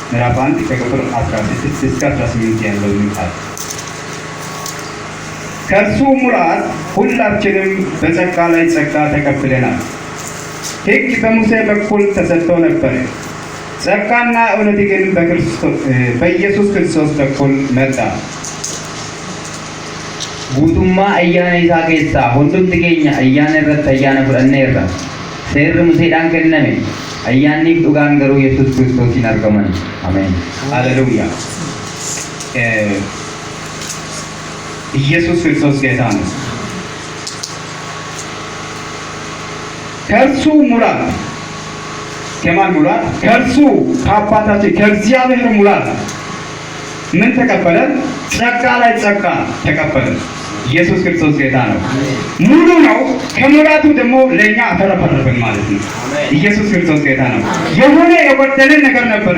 ምዕራፍ 1 ከቁጥር 16 እስከ 18 ያለው ይላል። ከእርሱ ሙላት ሁላችንም በጸጋ ላይ ጸጋ ተቀብለናል። ሕግ በሙሴ በኩል ተሰጥቶ ነበር፣ ጸጋና እውነት ግን በኢየሱስ ክርስቶስ በኩል መጣ። ጉቱማ አያነ ኢሳ ኬሳ ሁንዱም ትገኛ አያነ ረተ አያነ ፍረኔራ ሴር ሙሴዳን ከነሜ አያኒፍ ዱጋን ገሩ ኢየሱስ ክርስቶስን አርገመን አሜን ሃሌሉያ። ኢየሱስ ክርስቶስ ጌታ ነው። ከእርሱ ሙላት ከማን ሙላት? ከእርሱ ከአባታችን ከእግዚአብሔር ሙላት ምን ተቀበለን? ጸጋ ላይ ጸጋ ተቀበለን። ኢየሱስ ክርስቶስ ጌታ ነው። ሙሉ ነው። ከሙላቱ ደግሞ ለኛ አተረፈረፈን ማለት ነው። ኢየሱስ ክርስቶስ ጌታ ነው። የሆነ የጎደለን ነገር ነበር።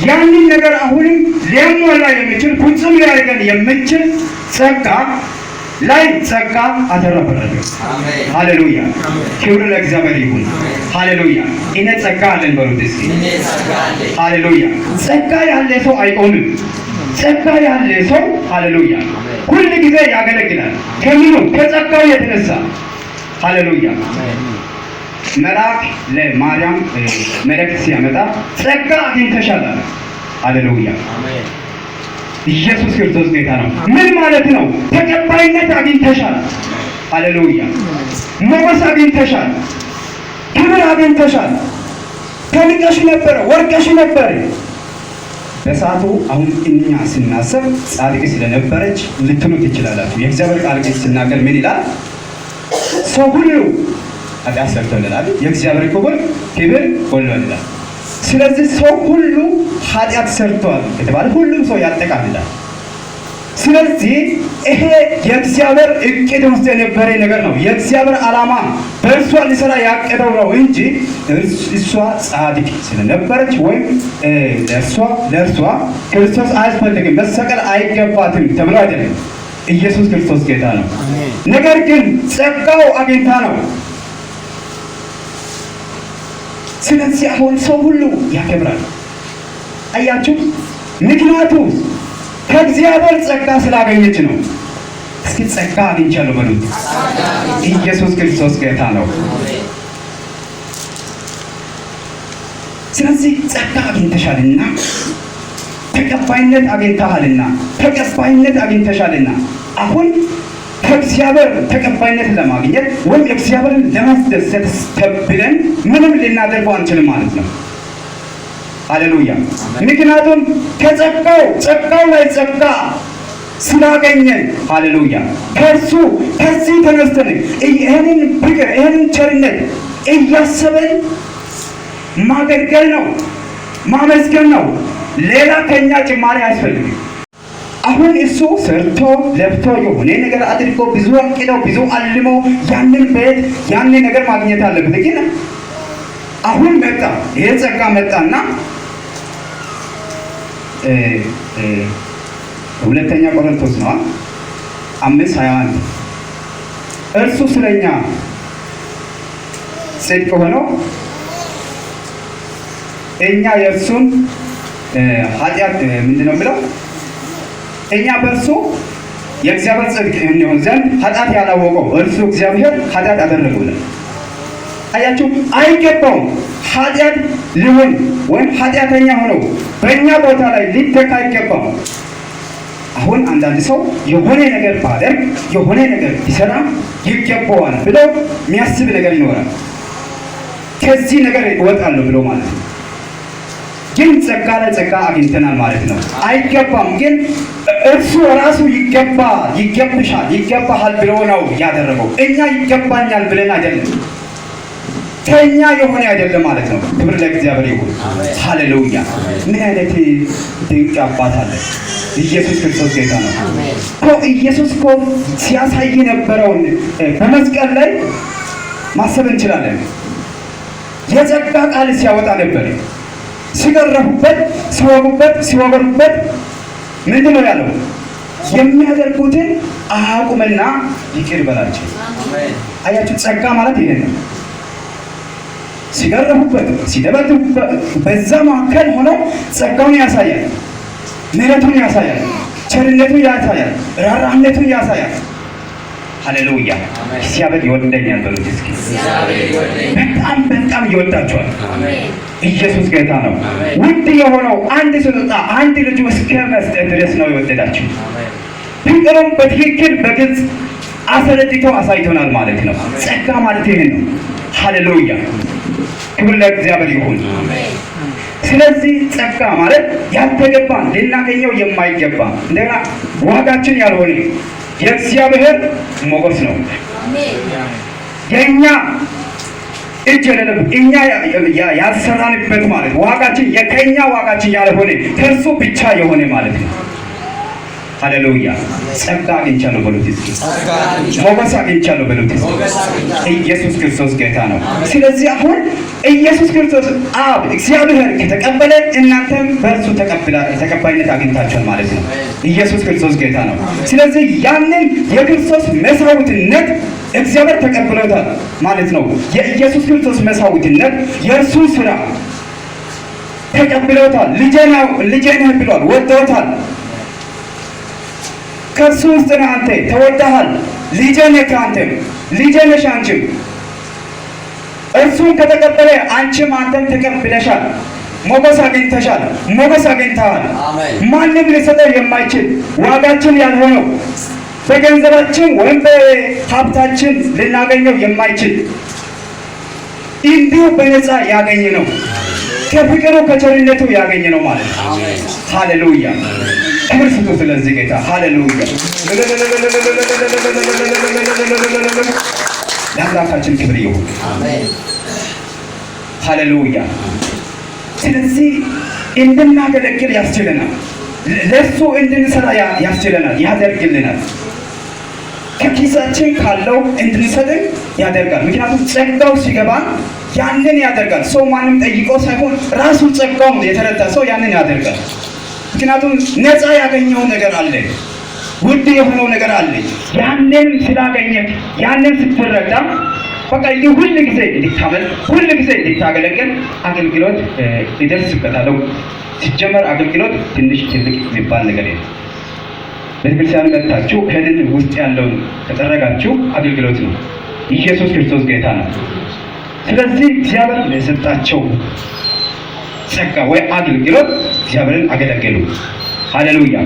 ያንን ነገር አሁንም ሊያሟላ የሚችል ፍጹም ሊያደርገን የሚችል ጸጋ ላይ ጸጋ አተረፈረፈን። ሃሌሉያ። ክብር ለእግዚአብሔር ይሁን። ሃሌሉያ። እኔ ጸጋ አለን በሉት እስኪ። ሃሌሉያ። ጸጋ ያለ ሰው አይቆምም። ጸጋ ያለ ሰው ሃሌሉያ ሁል ጊዜ ያገለግላል። ከምኑ? ከጸጋው የተነሳ ሃሌሉያ። መልአክ ለማርያም መልእክት ሲያመጣ ጸጋ አግኝተሻል አለ። ሃሌሉያ። ኢየሱስ ክርስቶስ ጌታ ነው። ምን ማለት ነው? ተቀባይነት አግኝተሻል። ሃሌሉያ። ሞገስ አግኝተሻል። ክብር አግኝተሻል። ተንቀሽ ነበረ፣ ወርቀሽ ነበረ። በሰዓቱ አሁን እኛ ስናስብ ጻድቅ ስለነበረች ልትሉት ትችላላችሁ። የእግዚአብሔር ቃል ግን ሲናገር ምን ይላል? ሰው ሁሉ ኃጢአት ሰርቷል፣ የእግዚአብሔር ክብር ጎድሎታል። ስለዚህ ሰው ሁሉ ኃጢአት ሰርቷል የተባለ ሁሉም ሰው ያጠቃልላል። ስለዚህ ይሄ የእግዚአብሔር እቅድ ውስጥ የነበረ ነገር ነው። የእግዚአብሔር ዓላማ በእርሷ ሊሰራ ያቀደው ነው እንጂ እሷ ጻድቅ ስለነበረች ወይም ለእርሷ ክርስቶስ አያስፈልግም መሰቀል አይገባትም ተብሎ አይደለም። ኢየሱስ ክርስቶስ ጌታ ነው። ነገር ግን ጸጋው አግኝታ ነው። ስለዚህ አሁን ሰው ሁሉ ያከብራል። አያችሁ፣ ምክንያቱ ከእግዚአብሔር ጸጋ ስላገኘች ነው። እስኪ ጸጋ አግኝቻለሁ በሉት። ኢየሱስ ክርስቶስ ጌታ ነው። ስለዚህ ጸጋ አግኝተሻልና ተቀባይነት አግኝተሻልና አሁን ከእግዚአብሔር ተቀባይነት ለማግኘት ወይም እግዚአብሔርን ለማስደሰት ተብለን ምንም ልናደርገው አንችልም ማለት ነው። ሃሌሉያ። ምክንያቱም ጸጋው ላይ ጸጋ ስላገኘን ሃሌሉያ ከዚህ ተነስተን ይህንን ፍቅር ይህንን ቸርነት እያሰበን ማገልገል ነው፣ ማመስገን ነው። ሌላ ከኛ ጭማሪ አያስፈልግም። አሁን እሱ ሰርቶ ለፍቶ የሆነ ነገር አድርጎ ብዙ አቅደው ብዙ አልሞ ያንን ቤት ያንን ነገር ማግኘት አለበት። ግን አሁን መጣ፣ ይሄ ጸጋ መጣና ሁለተኛ ቆሮንቶስ ነው 5:21 እርሱ ስለኛ ጽድቅ ሆኖ እኛ የእርሱን ኃጢአት ምንድነው ብለው እኛ በእርሱ የእግዚአብሔር ጽድቅ እንሆን ዘንድ ኃጢአት ያላወቀው እርሱ እግዚአብሔር ኃጢአት አደረገውልን። አያችሁ፣ አይገባውም ኃጢአት ሊሆን ወይም ኃጢአተኛ ሆኖ በእኛ ቦታ ላይ ሊተካ አይገባም። አሁን አንዳንድ ሰው የሆነ ነገር ባደርግ የሆነ ነገር ቢሰራ ይገባዋል ብለው የሚያስብ ነገር ይኖራል። ከዚህ ነገር እወጣለሁ ብሎ ማለት ነው። ግን ጸጋ ላይ ጸጋ አግኝተናል ማለት ነው። አይገባም፣ ግን እርሱ ራሱ ይገባሻል፣ ይገባሃል ብሎ ነው ያደረገው። እኛ ይገባኛል ብለን አይደለም፣ ከኛ የሆነ አይደለም ማለት ነው። ክብር ለእግዚአብሔር ይሁን። ሃሌሉያ። ምን አይነት ድንቅ አባት አለ! ኢየሱስ ክርስቶስ ጌታ ነው። ኢየሱስ ሲያሳይ የነበረውን በመስቀል ላይ ማሰብ እንችላለን። የጸጋ ቃል ሲያወጣ ነበር። ሲገረፉበት፣ ሲወጉበት፣ ሲወገሩበት ምንድን ነው ያለው? የሚያደርጉትን አያውቁምና ይቅር በላቸው። አያችሁ፣ ጸጋ ማለት ይሄ ነው። ሲገረፉበት፣ ሲደበድቡበት በዛ መካከል ሆኖ ጸጋውን ያሳያል፣ ምሕረቱን ያሳያል፣ ቸርነቱን ያሳያል፣ ራራነቱን ያሳያል። ሃሌሉያ! እግዚአብሔር ይወደኛል በሉት እስኪ። በጣም በጣም ይወዳቸዋል። ኢየሱስ ጌታ ነው። ውድ የሆነው አንድ ስጦታ አንድ ልጁ እስከ መስጠት ድረስ ነው የወደዳቸው። ፍቅሩን በትክክል በግልጽ አስረድቶ አሳይቶናል ማለት ነው። ጸጋ ማለት ይሄ ነው። ሃሌሉያ! ክብር ለእግዚአብሔር ይሁን። ስለዚህ ጸጋ ማለት ያልተገባን ልናገኘው የማይገባ እንደገና ዋጋችን ያልሆነ የእግዚአብሔር ሞገስ ነው። የእኛ እጅ የሌለበት እኛ ያልሰራንበት ማለት ዋጋችን ከእኛ ዋጋችን ያልሆነ ከእርሱ ብቻ የሆነ ማለት ነው። ሃሌሉያ! ጸጋ አግኝቻለሁ በሉት እስኪ። ሞገስ አግኝቻለሁ በሉት እስኪ። ኢየሱስ ክርስቶስ ጌታ ነው። ስለዚህ አሁን ኢየሱስ ክርስቶስ አብ እግዚአብሔር ከተቀበለ እናንተም በእርሱ ተቀባይነት አግኝታችኋል ማለት ነው። ኢየሱስ ክርስቶስ ጌታ ነው። ስለዚህ ያንን የክርስቶስ መስዋዕትነት እግዚአብሔር ተቀብሎታል ማለት ነው። የኢየሱስ ክርስቶስ መስዋዕትነት የእርሱ ስራ ተቀብሎታል። ልጄ ነህ ብሏል፣ ወዶታል። ከእርሱ ውስጥ ነህ አንተ፣ ተወደሃል። ልጄ ነህ ከአንተም፣ ልጄ ነሽ አንቺም። እርሱን ከተቀበለ አንቺም አንተም ተቀብለሻል። ሞገስ አግኝተሻል፣ ሞገስ አግኝተሃል። ማንም ሊሰጠው የማይችል ዋጋችን ያልሆነው በገንዘባችን ወይም በሀብታችን ልናገኘው የማይችል እንዲሁ በነፃ ያገኘ ነው። ከፍቅሩ ከቸርነቱ ያገኘ ነው ማለት ነው። ሃሌሉያ! ክብር ስጡ ስለዚህ ጌታ። ሃሌሉያ! ለአምላካችን ክብር ይሁን። ሃሌሉያ! ስለዚህ እንድናገለግል ያስችለናል። ለእሱ እንድንሰራ ያስችለናል፣ ያደርግልናል። ከኪሳችን ካለው እንድንሰጥም ያደርጋል። ምክንያቱም ጸጋው ሲገባን ያንን ያደርጋል። ሰው ማንም ጠይቆ ሳይሆን ራሱ ጸጋውን የተረዳ ሰው ያንን ያደርጋል። ምክንያቱም ነፃ ያገኘው ነገር አለ፣ ውድ የሆነው ነገር አለ። ያንን ስላገኘ ያንን ስትረዳ በቃ እንዲህ ሁል ጊዜ እንድታመል ሁል ጊዜ እንድታገለግል አገልግሎት ይደርስበታል። ሲጀመር አገልግሎት ትንሽ ትልቅ የሚባል ነገር የለም። ቤተክርስቲያን መጥታችሁ ከድን ውስጥ ያለውን ከጠረጋችሁ አገልግሎት ነው። ኢየሱስ ክርስቶስ ጌታ ነው። ስለዚህ እግዚአብሔር ለሰጣቸው ጸጋ ወይ አገልግሎት እግዚአብሔርን አገለገሉ። ሃሌሉያ!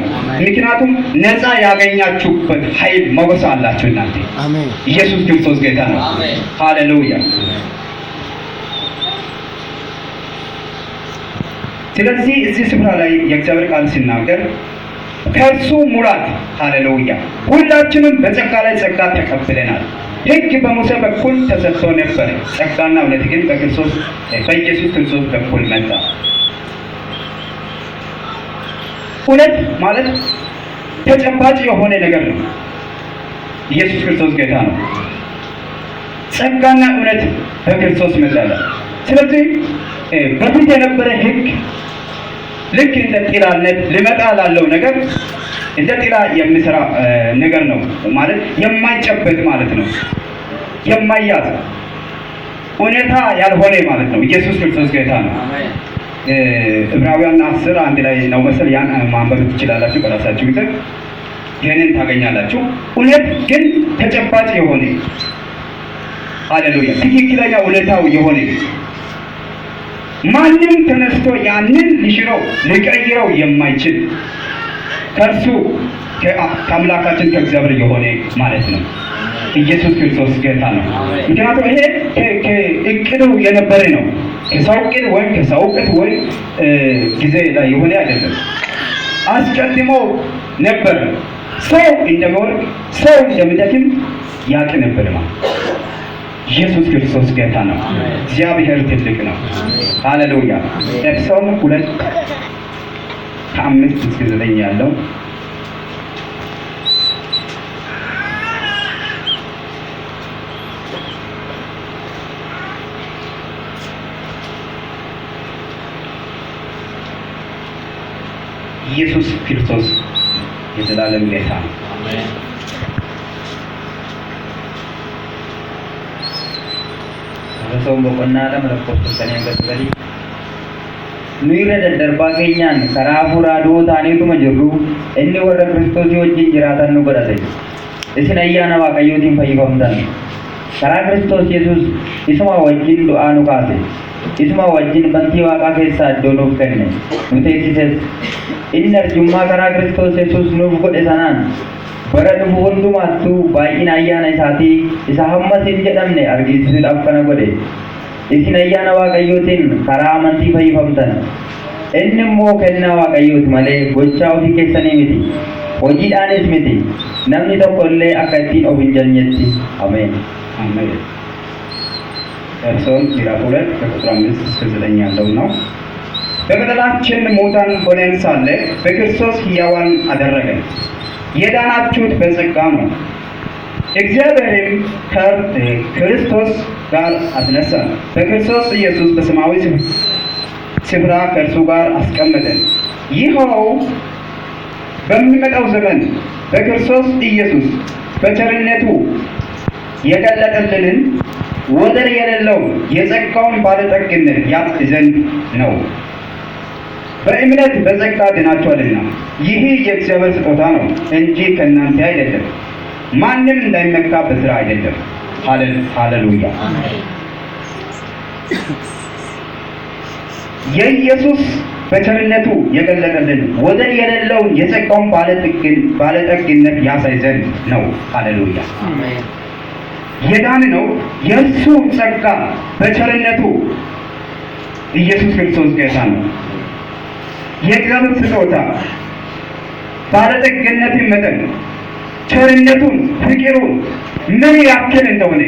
ምክንያቱም ነፃ ያገኛችሁበት ኃይል ሞገስ አላችሁ እናንተ። አሜን። ኢየሱስ ክርስቶስ ጌታ ነው። አሜን። ሃሌሉያ! ስለዚህ እዚህ ስፍራ ላይ የእግዚአብሔር ቃል ሲናገር ከእርሱ ሙላት፣ ሃሌሉያ፣ ሁላችንም በጸጋ ላይ ጸጋ ተቀብለናል። ሕግ በሙሴ በኩል ተሰጥቶ ነበር፣ ጸጋና እውነት ግን በኢየሱስ ክርስቶስ በኩል መጣ። እውነት ማለት ተጨባጭ የሆነ ነገር ነው። ኢየሱስ ክርስቶስ ጌታ ነው። ጸጋና እውነት በክርስቶስ መጣ። ስለዚህ በፊት የነበረ ሕግ ልክ እንደ ጥላነት ሊመጣ ላለው ነገር እንደ ጥላ የሚሰራ ነገር ነው ማለት የማይጨበጥ ማለት ነው፣ የማይያዝ እውነታ ያልሆነ ማለት ነው። ኢየሱስ ክርስቶስ ጌታ ነው። ዕብራውያን 10 አንድ ላይ ነው መሰል፣ ያን ማንበብ ትችላላችሁ በራሳችሁ ጊዜ ይህንን ታገኛላችሁ። እውነት ግን ተጨባጭ የሆነ ሃሌሉያ፣ ትክክለኛ እውነታው የሆነ ማንም ተነስቶ ያንን ሊሽረው ሊቀይረው የማይችል ከእርሱ ከአምላካችን ከእግዚአብሔር የሆነ ማለት ነው። ኢየሱስ ክርስቶስ ጌታ ነው። ምክንያቱም ይሄ ከእቅዱ የነበረ ነው። ከሰው እቅድ ወይም ከሰው እውቀት ወይም ጊዜ ላይ የሆነ አይደለም። አስቀድሞ ነበር። ሰው እንደሚወድቅ ሰው እንደሚደክም ያውቅ ነበር ማለት። ኢየሱስ ክርስቶስ ጌታ ነው። እግዚአብሔር ትልቅ ነው። ሃሌሉያ። ኤፌሶን 2:5-9 ያለው ኢየሱስ ክርስቶስ የዘላለም ጌታ ነው። Rasoo boqonnaadha lakkoofsa shanii hanga sagalii. Nu irra daddarbaa keenyaan karaa hafuuraa du'oo taaneetuma jirru inni warra Kiristoosii wajjin jiraatan nu godhate. Isin ayyaana Waaqayyootiin fayyifamtan. Karaa Kiristoos Yesuus isuma wajjin du'aa nu kaase. Isuma wajjin bantii Waaqaa keessaa iddoo nuuf kenne. Nu teessises. Inni arjummaa karaa Kiristoos Yesuus nuuf godhe sanaan bara dhufu hundumaattuu baay'ina ayyaana isaatii isa hammas hin jedhamne argisiisuudhaaf kana godhe. Isin ayyaana Waaqayyootiin karaa amantii fayyifamtan. Inni immoo kennaa Waaqayyooti malee gochaa ofii keessanii miti. Hojiidhaanis miti. Namni tokko illee akka ittiin of hin jalletti. Ameen. አሜን። ኤፌሶን ምዕራፍ 2 ከቁጥር 5 እስከ 9 ያለው ነው። በበደላችን ሙታን ሆነን ሳለ በክርስቶስ ሕያዋን አደረገን። የዳናችሁት በጸጋ ነው። እግዚአብሔርም ከክርስቶስ ጋር አስነሳን። በክርስቶስ ኢየሱስ በሰማያዊ ስፍራ ከእርሱ ጋር አስቀመጠን። ይኸው በሚመጣው ዘመን በክርስቶስ ኢየሱስ በቸርነቱ የገለጠልንን ወደር የሌለው የጸጋውን ባለጠግነት ያውቅ ዘንድ ነው። በእምነት በጸጋ ድናችኋልና ይህ የእግዚአብሔር ስጦታ ነው እንጂ ከእናንተ አይደለም፣ ማንም እንዳይመካ በሥራ አይደለም። ሃሌሉያ። የኢየሱስ በቸርነቱ የገለጠልን ወደር የሌለውን የጸጋውን ባለጠግነት ያሳይ ዘንድ ነው። ሃሌሉያ። የዳን ነው የእርሱ ጸጋ በቸርነቱ ኢየሱስ ክርስቶስ ጌታ ነው። የእግዚአብሔር ስጦታ ባለጠግነትን መጠን ቸርነቱን ፍቅሩን ምን ያክል እንደሆነ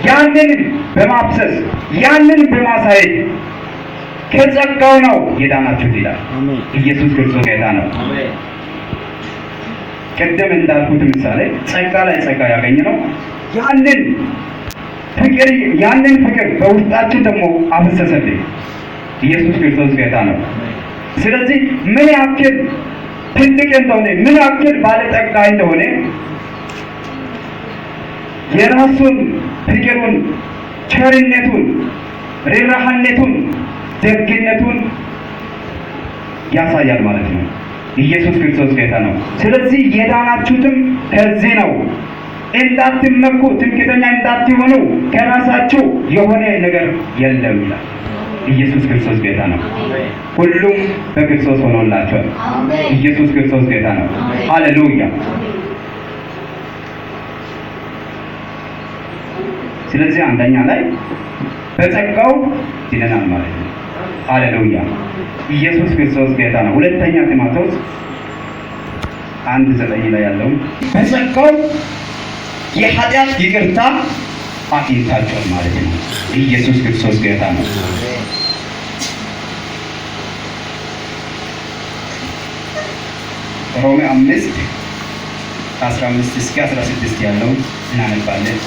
ያንን በማብሰስ ያንን በማሳየት ከጸጋው ነው የዳናችሁት ይላል። ኢየሱስ ክርስቶስ ጌታ ነው። ቀደም እንዳልኩት ምሳሌ ጸጋ ላይ ጸጋ ያገኘ ነው። ያንን ፍቅር በውስጣችን ደግሞ አፈሰሰልን። ኢየሱስ ክርስቶስ ጌታ ነው። ስለዚህ ምን ያክል ትልቅ እንደሆነ ምን ያክል ባለጠጋ እንደሆነ የራሱን ፍቅሩን፣ ቸርነቱን፣ ርኅራኄነቱን፣ ደግነቱን ያሳያል ማለት ነው። ኢየሱስ ክርስቶስ ጌታ ነው። ስለዚህ የዳናችሁትም ከዚህ ነው። እንዳትመኩ፣ ትምክህተኛ እንዳትሆኑ፣ ከራሳችሁ የሆነ ነገር የለም ይላል። ኢየሱስ ክርስቶስ ጌታ ነው። ሁሉም በክርስቶስ ሆኖላችኋል። ኢየሱስ ክርስቶስ ጌታ ነው። ሃሌሉያ። ስለዚህ አንደኛ ላይ በጸጋው ድነናል ማለት ነው። ሃሌሉያ። ኢየሱስ ክርስቶስ ጌታ ነው። ሁለተኛ ጢሞቴዎስ 1:9 ላይ ያለው በጸጋው የኃጢአት ይቅርታ አግኝታችኋል ማለት ነው። ኢየሱስ ክርስቶስ ጌታ ነው። ሮሜ 5:15 እስከ 16 ያለው እናነባለን።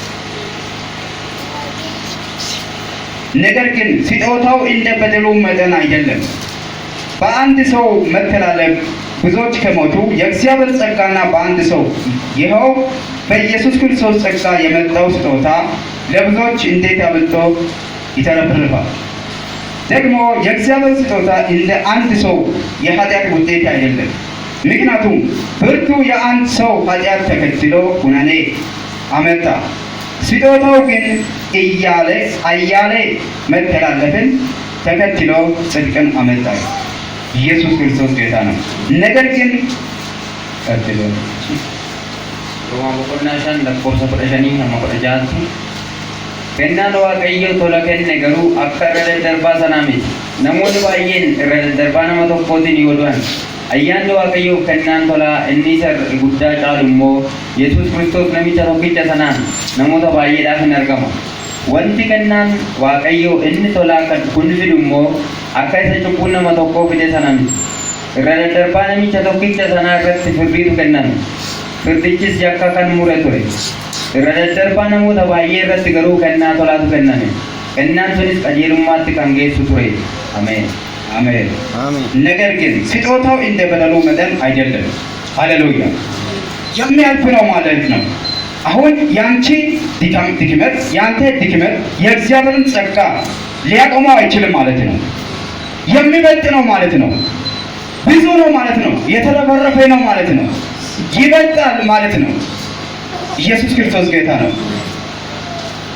ነገር ግን ስጦታው እንደ በደሉ መጠን አይደለም። በአንድ ሰው መተላለፍ ብዙዎች ከሞቱ የእግዚአብሔር ጸጋና በአንድ ሰው ይኸው በኢየሱስ ክርስቶስ ጸጋ የመጣው ስጦታ ለብዙዎች እንዴት አብልጦ ይተረፍርፋል። ደግሞ የእግዚአብሔር ስጦታ እንደ አንድ ሰው የኃጢአት ውጤት አይደለም። ምክንያቱም ብርቱ የአንድ ሰው ኃጢአት ተከትሎ ኩነኔ አመጣ። ስጦታው ግን አያሌ መተላለፍን ተከትሎ ጽድቅን አመጣ። ኢየሱስ ክርስቶስ ጌታ ነው። ነገር ግን ቀጥሎ ሮማ boqonnaa 5 lakkoofsa 15 hamma 16 kennaan Waaqayyoo tola kenne garuu akka irra daddarbaa sanaa miti. Namoonni baay'een irra daddarbaa nama tokkootiin yoo du'an ayyaanni Waaqayyoo kennaan tolaa inni isa guddaa caalu immoo Yesuus Kiristoos namicha tokkicha sanaan namoota baay'eedhaaf hin argama. Wanti kennaan Waaqayyoo inni tolaa kan kun fidu immoo akka isa cubbuun nama tokkoo fide sana miti. Irra daddarbaa namicha tokkicha sanaa irratti firdiitu kenname. Firdichis yakka kan mure ture. Irra daddarbaa namoota baay'ee irratti garuu kennaa tolaatu kenname. Kennaan sunis qajeelummaatti kan geessu ture. Ameen. አሜን። አሜን። ነገር ግን ስጦታው እንደ በደሉ መጠን አይደለም። ሃሌሉያ። የሚያልፍ ነው ማለት ነው። አሁን ያንቺ ድክመት፣ ያንተ ድክመት የእግዚአብሔርን ጸጋ ሊያቆመው አይችልም ማለት ነው። የሚበልጥ ነው ማለት ነው። ብዙ ነው ማለት ነው። የተረፈረፈ ነው ማለት ነው። ይበልጣል ማለት ነው። ኢየሱስ ክርስቶስ ጌታ ነው።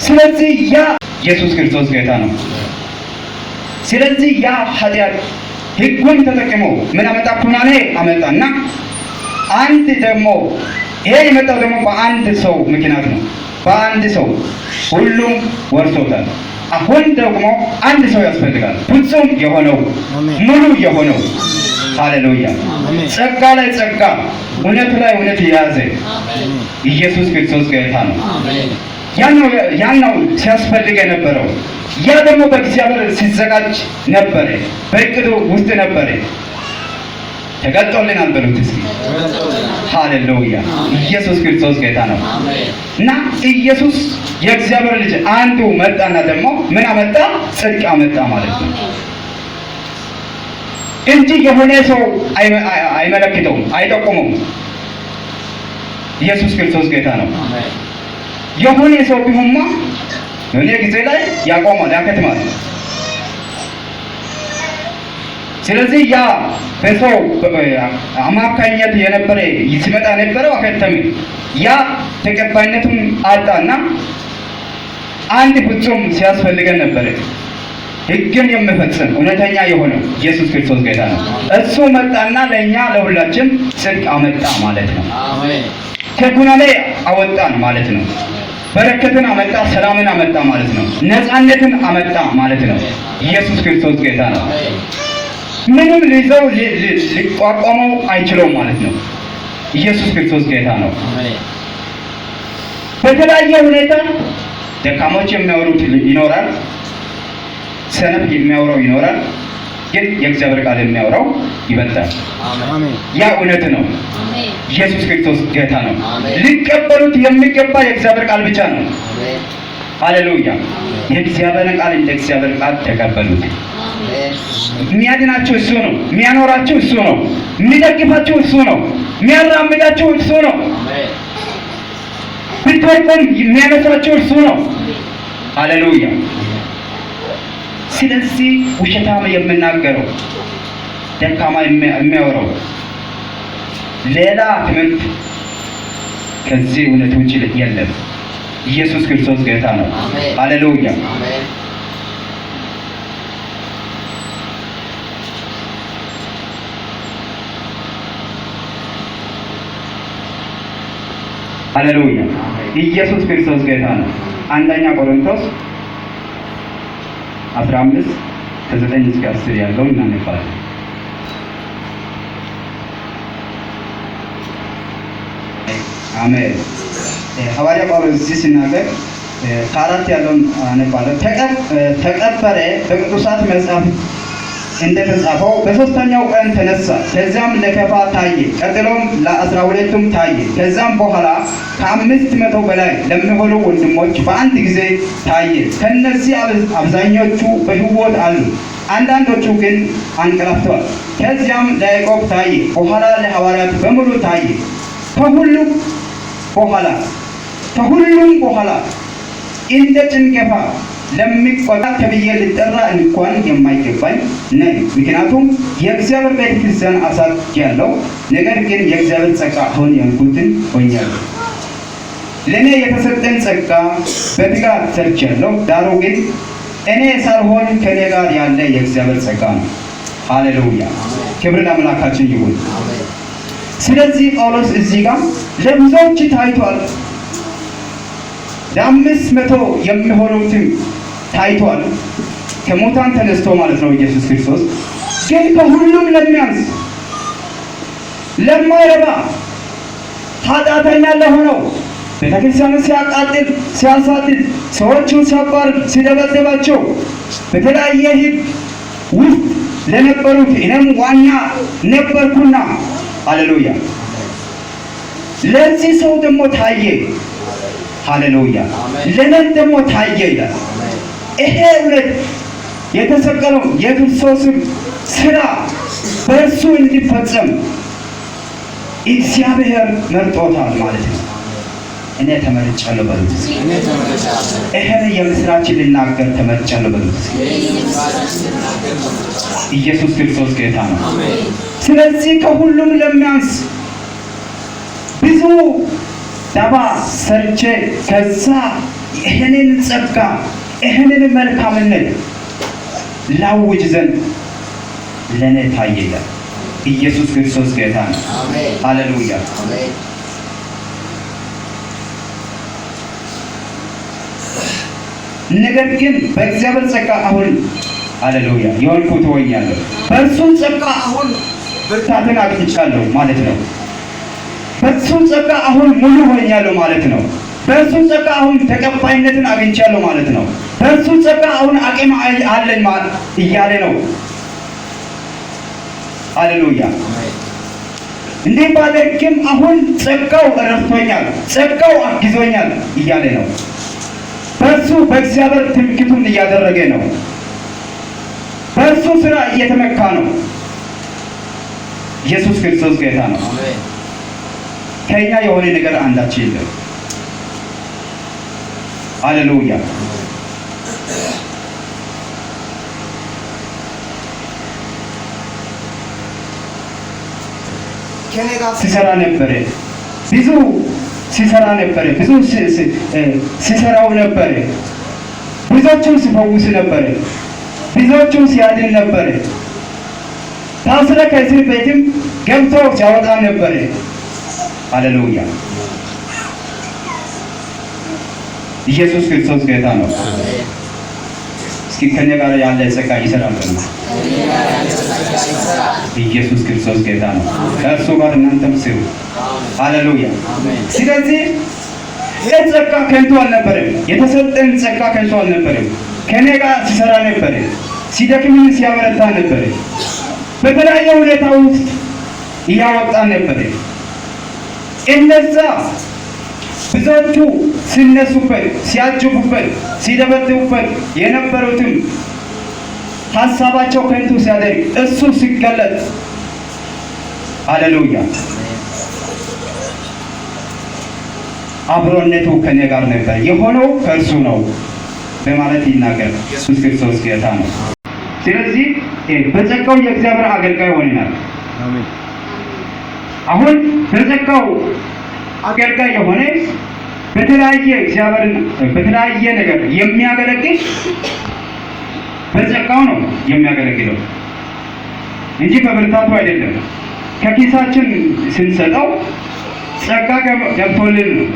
ስለዚህ ያ ኢየሱስ ክርስቶስ ጌታ ነው። ስለዚህ ያ ኃጢአት ሕጉን ተጠቅሞ ምን አመጣ? ኩናኔ አመጣና አንድ ደግሞ ይሄ የመጣው ደግሞ በአንድ ሰው ምክንያት ነው። በአንድ ሰው ሁሉም ወርሶታል። አሁን ደግሞ አንድ ሰው ያስፈልጋል፣ ፍጹም የሆነው ሙሉ የሆነው። ሃሌሉያ። ጸጋ ላይ ጸጋ፣ እውነት ላይ እውነት የያዘ ኢየሱስ ክርስቶስ ጌታ ነው። ያን ነው ሲያስፈልግ የነበረው። ያ ደግሞ በእግዚአብሔር ሲዘጋጅ ነበረ፣ በእቅዱ ውስጥ ነበረ። ተገልጦልናል በሉት እስኪ። ሃሌሉያ። ኢየሱስ ክርስቶስ ጌታ ነው። እና ኢየሱስ የእግዚአብሔር ልጅ አንዱ መጣና ደግሞ ምን አመጣ? ጽድቅ አመጣ ማለት ነው እንጂ የሆነ ሰው አይመለክተውም፣ አይጠቁመውም። ኢየሱስ ክርስቶስ ጌታ ነው። የሆነ ሰው ቢሆንማ የሆነ ጊዜ ላይ ያቆማል፣ ያከትማል። ስለዚህ ያ በሰው አማካኝነት የነበረ ሲመጣ የነበረው አከተመ። ያ ተቀባይነቱን አጣና አንድ ፍጹም ሲያስፈልገን ነበረ፣ ሕግን የሚፈጽም እውነተኛ የሆነው ኢየሱስ ክርስቶስ ጌታ ነው። እሱ መጣና ለእኛ ለሁላችን ጽድቅ አመጣ ማለት ነው። ከኩነኔ አወጣን ማለት ነው። በረከትን አመጣ፣ ሰላምን አመጣ ማለት ነው። ነፃነትን አመጣ ማለት ነው። ኢየሱስ ክርስቶስ ጌታ ነው። ምንም ሊይዘው ሊቋቋመው አይችለውም ማለት ነው። ኢየሱስ ክርስቶስ ጌታ ነው። በተለያየ ሁኔታ ደካሞች የሚያወሩት ይኖራል፣ ሰነፍ የሚያወራው ይኖራል። ግን የእግዚአብሔር ቃል የሚያወራው ይበልጣል። ያ እውነት ነው። ኢየሱስ ክርስቶስ ጌታ ነው። ሊቀበሉት የሚገባ የእግዚአብሔር ቃል ብቻ ነው። ሃሌሉያ። የእግዚአብሔር ቃል እንደ እግዚአብሔር ቃል ተቀበሉት። የሚያድናቸው እሱ ነው። የሚያኖራቸው እሱ ነው። የሚደግፋቸው እሱ ነው። የሚያራምዳቸው እሱ ነው። ብትወድቁም የሚያነሳቸው እሱ ነው። ሃሌሉያ። ስለዚህ ውሸታም የምናገረው ደካማ የሚያወራው ሌላ ትምህርት ከዚህ እውነት ውጭ የለም። ኢየሱስ ክርስቶስ ጌታ ነው። ሃሌሉያ። ሃሌሉያ። ኢየሱስ ክርስቶስ ጌታ ነው። አንደኛ ቆሮንቶስ 15 ከ9 እስከ 10 ያለውን እናነባለን። አሜን። ሐዋርያ ጳውሎስ እዚህ ሲናገር ከአራት ያለውን አነባለሁ። ተቀበረ፣ በቅዱሳት መጽሐፍ እንደተጻፈው በሶስተኛው ቀን ተነሳ። ከዚያም ለከፋ ታየ፣ ቀጥሎም ለ12ቱም ታየ። ከዚያም በኋላ ከ500 በላይ ለሚሆኑ ወንድሞች በአንድ ጊዜ ታየ። ከነዚህ አብዛኞቹ በሕይወት አሉ፣ አንዳንዶቹ ግን አንቀላፍተዋል። ከዚያም ለያዕቆብ ታየ፣ በኋላ ለሐዋርያት በሙሉ ታየ። ከሁሉም በኋላ እንደ ጭንገፋ ለሚቆጣ ተብዬ ልጠራ እንኳን የማይገባኝ ነኝ። ምክንያቱም የእግዚአብሔር ቤተ ክርስቲያን አሳድጌአለሁ። ነገር ግን የእግዚአብሔር ጸጋ አሁን ያልኩትን ሆኛለሁ። ለእኔ የተሰጠን ጸጋ በትጋት ሰርቻለሁ። ዳሩ ግን እኔ ሳልሆን ከእኔ ጋር ያለ የእግዚአብሔር ጸጋ ነው። ሃሌሉያ። ክብር ለአምላካችን ይሁን። ስለዚህ ጳውሎስ እዚህ ጋር ለብዙዎች ታይቷል። ለ500 የሚሆኑትም ታይቷል። ከሙታን ተነስቶ ማለት ነው ኢየሱስ ክርስቶስ። ግን ከሁሉም ለሚያንስ ለማይረባ ኃጢአተኛ ለሆነው ቤተክርስቲያንን ሲያቃጥል፣ ሲያሳድድ፣ ሰዎችን ሲያባርር፣ ሲደበደባቸው በተለያየ ሕግ ውስጥ ለነበሩት እኔም ዋና ነበርኩና፣ ሃሌሉያ። ለዚህ ሰው ደግሞ ታየ። ሃሌሉያ። ለነን ደግሞ ታየ ይላል። ይሄ እውነት የተሰቀለው የክርስቶስን ስራ በእርሱ እንዲፈጸም እግዚአብሔር መርጦታል ማለት ነው። እኔ ተመርጫለሁ በሉት። ይሄን የምስራችን ልናገር ተመርጫለሁ በሉት። ኢየሱስ ክርስቶስ ጌታ ነው። ስለዚህ ከሁሉም ለሚያንስ ብዙ ደባ ሰርቼ ከዛ ይሄንን ጸጋ ይሄንን መልካምነት ላውጅ ዘንድ ለኔ ታየኝ። ኢየሱስ ክርስቶስ ጌታ ነው። ሃሌሉያ። ነገር ግን በእግዚአብሔር ጸጋ አሁን ሃሌሉያ የሆንኩት ሆኛለሁ። በእርሱ ጸጋ አሁን ብርታትን አግኝቻለሁ ማለት ነው። በእርሱ ጸጋ አሁን ሙሉ ሆኛለሁ ማለት ነው። በእርሱ ጸጋ አሁን ተቀባይነትን አግኝቻለሁ ማለት ነው። በእርሱ ጸጋ አሁን አቅም አለኝ ማለት እያለ ነው። ሃሌሉያ። እንዲህ ባደርግም አሁን ጸጋው ረድቶኛል፣ ጸጋው አግዞኛል እያለ ነው። በእርሱ በእግዚአብሔር ትምክህቱን እያደረገ ነው። በእርሱ ስራ እየተመካ ነው። ኢየሱስ ክርስቶስ ጌታ ነው። ከኛ የሆነ ነገር አንዳች የለም። ሃሌሉያ። ሲሰራ ነበረ፣ ብዙ ሲሰራ ነበረ፣ ብዙ ሲሰራው ነበረ፣ ብዙዎቹን ሲፈውስ ነበረ፣ ብዙዎቹን ሲያድን ነበረ። ታስረ ከእስር ቤትም ገብቶ ሲያወጣ ነበረ። ሃሌሉያ። ኢየሱስ ክርስቶስ ጌታ ነው። እስኪ ከኛ ጋር ያለ ጸጋ ይሰራል። ኢየሱስ ክርስቶስ ጌታ ነው። ከእርሱ ጋር እናንተም ስሩ። ሃሌሉያ። ስለዚህ የጸጋ ከንቱ አልነበረም። የተሰጠን ጸጋ ከንቱ አልነበረም። ከኔ ጋር ሲሰራ ነበረ፣ ሲደክም ሲያበረታ ነበረ፣ በተለያየ ሁኔታ ውስጥ እያወጣ ነበረ። እነዛ ብዙዎቹ ሲነሱበት፣ ሲያጅቡበት፣ ሲደበድቡበት የነበሩትም ሀሳባቸው ከንቱ ሲያደርግ እሱ ሲገለጥ ሃሌሉያ አብሮነቱ ከኔ ጋር ነበር፣ የሆነው ከእርሱ ነው በማለት ይናገር። ኢየሱስ ክርስቶስ ጌታ ነው። ስለዚህ በጸጋው የእግዚአብሔር አገልጋይ ሆነናል። አሁን በጸጋው አገልጋይ የሆነ በተለያየ እግዚአብሔርን በተለያየ ነገር የሚያገለግል በጸጋው ነው የሚያገለግለው እንጂ በብርታቱ አይደለም። ከኪሳችን ስንሰጠው ጸጋ ገብቶልን ነው።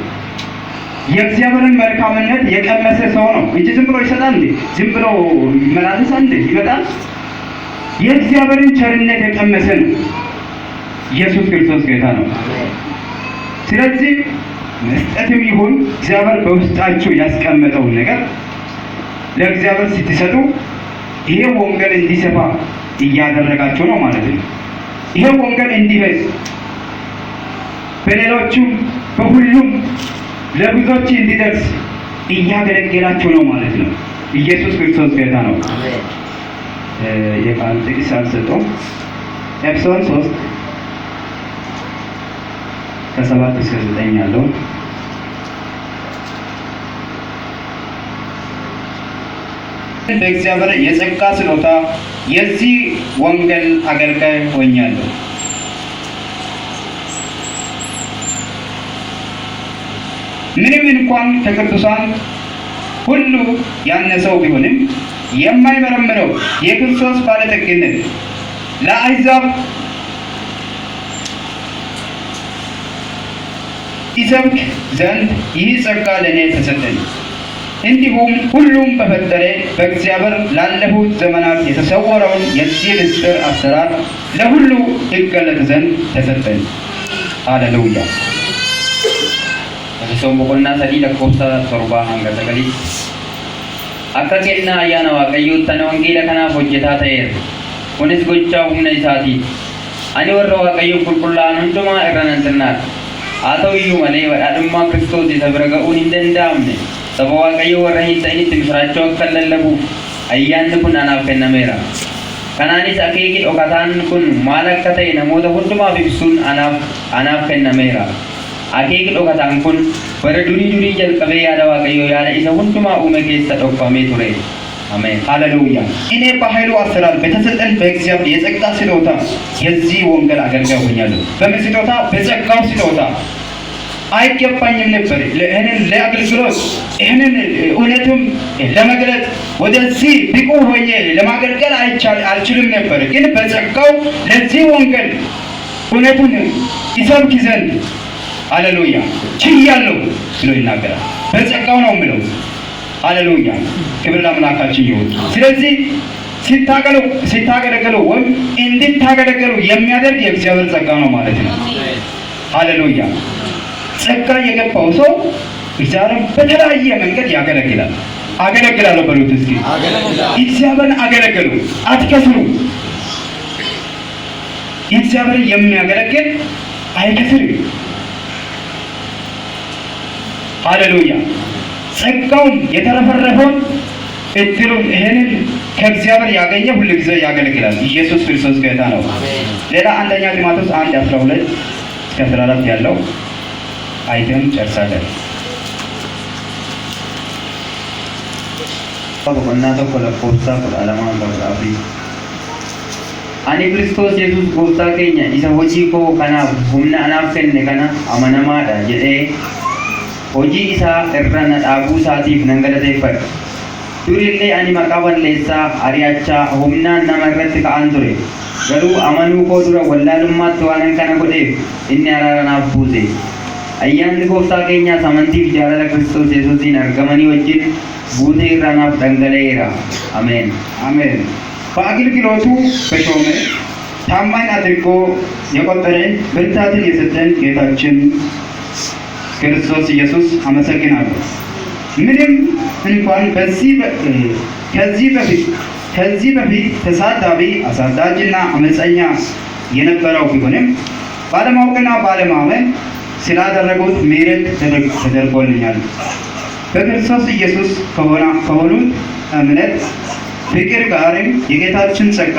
የእግዚአብሔርን መልካምነት የቀመሰ ሰው ነው እንጂ ዝም ብሎ ይሰጣል እንዴ? ዝም ብሎ ይመላለሳል እንዴ? ይመጣል? የእግዚአብሔርን ቸርነት የቀመሰ ነው። ኢየሱስ ክርስቶስ ጌታ ነው። ስለዚህ መስጠትም ይሁን እግዚአብሔር በውስጣችሁ ያስቀመጠውን ነገር ለእግዚአብሔር ስትሰጡ ይሄ ወንጌል እንዲሰፋ እያደረጋችሁ ነው ማለት ነው። ይሄ ወንጌል እንዲበዝ በሌሎቹም በሁሉም ለብዙዎች እንዲደርስ እያገለገላችሁ ነው ማለት ነው። ኢየሱስ ክርስቶስ ጌታ ነው። የቃል ጥቅስ አልሰጠውም። ኤፌሶን 3 ከ7 እስከ 9 ያለው በእግዚአብሔር የጸጋ ስጦታ የዚህ ወንጌል አገልጋይ ሆኛለሁ። ምንም እንኳን ከቅዱሳን ሁሉ ያነሰው ቢሆንም የማይመረምረው የክርስቶስ ባለጠግነት ለአሕዛብ ይሰብክ ዘንድ ይህ ጸጋ ለእኔ ተሰጠኝ። እንዲሁም ሁሉም በፈጠረ በእግዚአብሔር ላለፉት ዘመናት የተሰወረውን የዚህ ምስጢር አሰራር ለሁሉ ይገለጥ ዘንድ ተሰጠኝ። ሃሌሉያ። Soom boqonnaa 3 lakkoofsa 7 hanga 9 akka kennaa ayyaana waaqayyootti ana wangeela kanaaf hojjetaa ta'eera. Kunis gochaa humna isaati. Ani warra waaqayyoo qulqullaa'an hundumaa irra nan xinnaadha. Haa ta'u iyyuu malee badhaadhummaa Kiristoos isa bira ga'uun hin danda'amne saba waaqayyoo warra hin ta'initti misiraachoo akka lallabuuf ayyaanni kun anaaf kennameera. kanaanis akeeki dhokataan kun maal akka ta'e namoota hundumaaf ibsuun anaaf kennameera. Akeeki dhokataan kun bara durii jalqabee yaada Waaqayyoo yaada isa hundumaa uume keessa dhokfamee ture. አሜን ሃሌሉያ። እኔ በኃይሉ አሰራር በተሰጠን በእግዚአብሔር የጸጋ ስጦታ የዚህ ወንጌል አገልጋይ ሆኛለሁ። በምን ስጦታ? በጸጋው ስጦታ። አይገባኝም ነበር ይህንን ለአገልግሎት ይህንን እውነቱን ለመግለጥ ወደዚህ ብቁ ሆኜ ለማገልገል አልችልም ነበር። ግን በጸጋው ለዚህ ወንጌል እውነቱን ይሰብክ ዘንድ ሃሌሉያ ችያለሁ ብሎ ይናገራል። በጸጋው ነው የምለው። ሃሌሉያ ክብር ለአምላካችን ይሁን። ስለዚህ ሲታገለገሉ ወይም እንድታገለገሉ የሚያደርግ የእግዚአብሔር ጸጋ ነው ማለት ነው። ሃሌሉያ ጸጋ የገባው ሰው እግዚአብሔርን በተለያየ መንገድ ያገለግላል። አገለግላለሁ በሉት እስኪ። እግዚአብሔርን አገለግሉ፣ አትከስሩ። እግዚአብሔርን የሚያገለግል አይከስርም። ሃሌሉያ ጸጋውን የተረፈረፈውን እድሉን ይሄንን ከእግዚአብሔር ያገኘ ሁሉ ጊዜ ያገለግላል። ኢየሱስ ክርስቶስ ጌታ ነው። ሌላ አንደኛ ጢሞቴዎስ 1:12 እስከ 14 ያለው አይተን ጨርሳለን። ani Kiristoos Yesuus gooftaa keenya isa hojii koo kanaaf humna anaaf kenne kana amanamaadha jedhee hojii isaa irra na dhaabuu isaatiif nan galateeffadha. Durillee ani maqaa balleessaa ari'achaa humnaan nama irratti ka'an ture. Garuu amanuu koo dura wallaalummaatti waan kana godheef inni araara naaf buuse. Ayyaanni gooftaa keenyaas amantiif jaalala Kiristoos Yesuusiin argamanii wajjin buutee irra naaf dhangala'eera. Ameen አሜን። በአገልግሎቱ በሾመ ታማኝ አድርጎ የቆጠረን ብርታትን የሰጠን ጌታችን ክርስቶስ ኢየሱስ አመሰግናለሁ። ምንም እንኳን ከዚህ በፊት ተሳዳቢ አሳዳጅና አመፀኛ የነበረው ቢሆንም ባለማወቅና ባለማመን ስላደረጉት ምሕረት ተደርጎልኛል። በክርስቶስ ኢየሱስ ከሆኑት እምነት ፍቅር ጋርም የጌታችን ጸጋ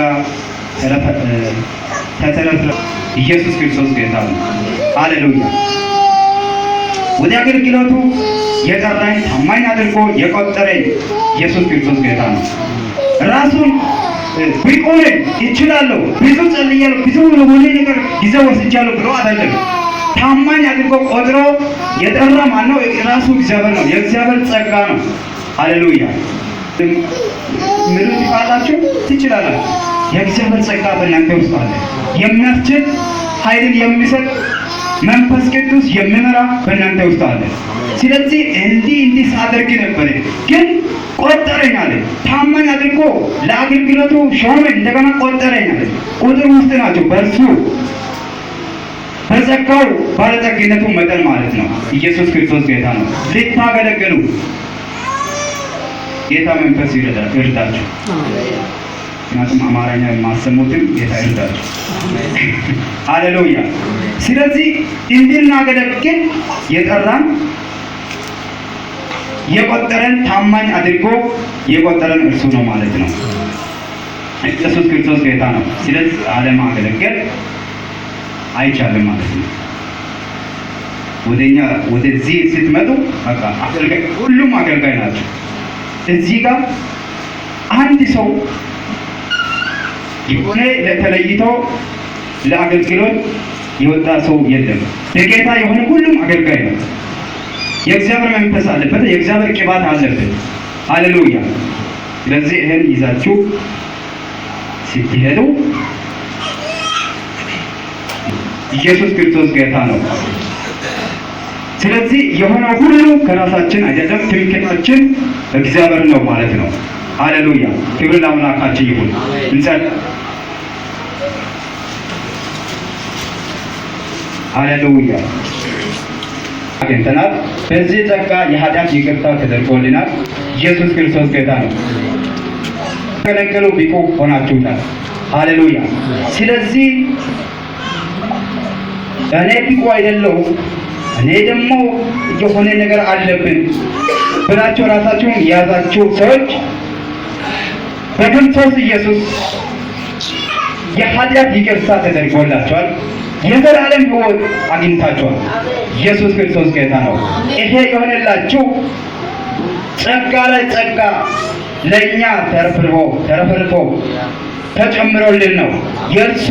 ተተረፈ። ኢየሱስ ክርስቶስ ጌታ ነው። ሃሌሉያ ወደ አገልግሎቱ የጠራኝ ታማኝ አድርጎ የቆጠረኝ ኢየሱስ ክርስቶስ ጌታ ነው። ራሱን ብቁ ነኝ፣ እችላለሁ፣ ብዙ ጸልያለሁ፣ ብዙ ሁሉ ነገር ጊዜ ወስጃለሁ ብሎ አይደለም። ታማኝ አድርጎ ቆጥሮ የጠራ ማን ነው? ራሱ እግዚአብሔር ነው። የእግዚአብሔር ጸጋ ነው። ሃሌሉያ ምንም ካላችሁ ትችላላችሁ። የእግዚአብሔር ጸጋ በእናንተ ውስጥ አለ። የሚያስችል ኃይልን የሚሰጥ መንፈስ ቅዱስ የሚመራ በእናንተ ውስጥ አለ። ስለዚህ እንዲህ ሳደርግ ነበር ግን ቆጠረኝ አለ። ታማኝ አድርጎ ለአገልግሎቱ ሾመ፣ እንደገና ቆጠረኝ አለ። ቁጥር ውስጥ ናቸው በእርሱ በጸጋው ባለጠግነቱ መጠን ማለት ነው። ኢየሱስ ክርስቶስ ጌታ ነው። ልታገለግሉ ጌታ መንፈስ ይርዳችሁ። ምክንያቱም አማርኛ የማሰሙትን ጌታ ይርዳችሁ። ሃሌሉያ። ስለዚህ እንድናገለግል የጠራን የቆጠረን ታማኝ አድርጎ የቆጠረን እርሱ ነው ማለት ነው። ኢየሱስ ክርስቶስ ጌታ ነው። ስለዚህ አለማገልገል አይቻልም ማለት ነው። ወደዚህ ስትመጡ በቃ አገልጋይ ሁሉም አገልጋይ ናቸው። እዚህ ጋር አንድ ሰው የሆነ ተለይቶ ለአገልግሎት የወጣ ሰው የለም። በጌታ የሆነ ሁሉም አገልጋይ ነው። የእግዚአብሔር መንፈስ አለበት፣ የእግዚአብሔር ቅባት አለበት። ሃሌሉያ። ስለዚህ ይሄን ይዛችሁ ስትሄዱ ኢየሱስ ክርስቶስ ጌታ ነው። ስለዚህ የሆነ ሁሉ ከራሳችን አይደለም፣ ትምክህታችን እግዚአብሔር ነው ማለት ነው። ሃሌሉያ። ክብር ለአምላካችን ይሁን። እንጸልይ። ሃሌሉያ። አግኝተናል። በዚህ ጸጋ የኃጢአት ይቅርታ ተደርጎልናል። ኢየሱስ ክርስቶስ ጌታ ነው። ገለገሉ ብቁ ሆናችሁታል። ሃሌሉያ። ስለዚህ እኔ ብቁ አይደለሁም፣ እኔ ደግሞ የሆነ ነገር አለብን ብላችሁ ራሳችሁን የያዛችሁ ሰዎች በክርስቶስ ኢየሱስ የኃጢአት ይቅርታ ተደርጎላችኋል። የዘላለም ሕይወት አግኝታችኋል። ኢየሱስ ክርስቶስ ጌታ ነው። ይሄ የሆነላችሁ ጸጋ ላይ ጸጋ ለእኛ ተረፍርፎ ተጨምሮልን ነው። የእርሱ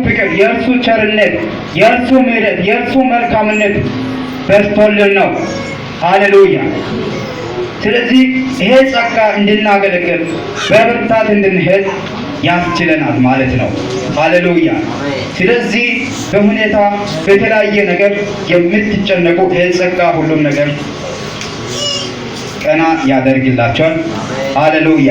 ፍቅር፣ የእርሱ ቸርነት፣ የእርሱ ምሕረት፣ የእርሱ መልካምነት በዝቶልን ነው። ሃሌሉያ። ስለዚህ ይሄ ጸጋ እንድናገለግል በብርታት እንድንሄድ ያስችለናል ማለት ነው። ሃሌሉያ። ስለዚህ በሁኔታ በተለያየ ነገር የምትጨነቁ ይሄ ጸጋ ሁሉም ነገር ቀና ያደርግላችኋል። ሃሌሉያ።